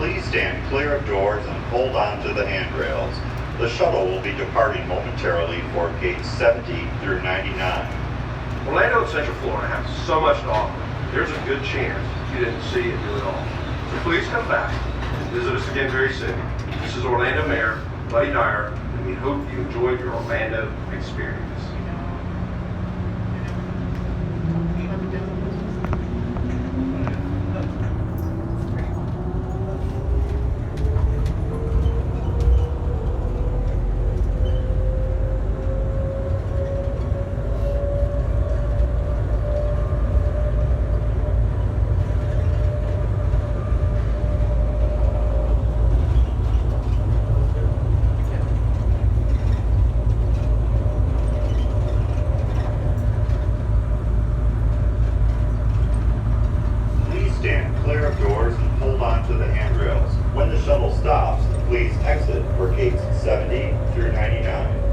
Please stand clear of doors and hold on to the handrails. The shuttle will be departing momentarily for gates 70 through 99. Orlando and Central Florida have so much to offer. There's a good chance you didn't see and do it all. So please come back and visit us again very soon. This is Orlando Mayor Buddy Dyer, and we hope you enjoyed your Orlando experience. Stand clear of doors and hold on to the handrails. When the shuttle stops, please exit for gates 70 through 99.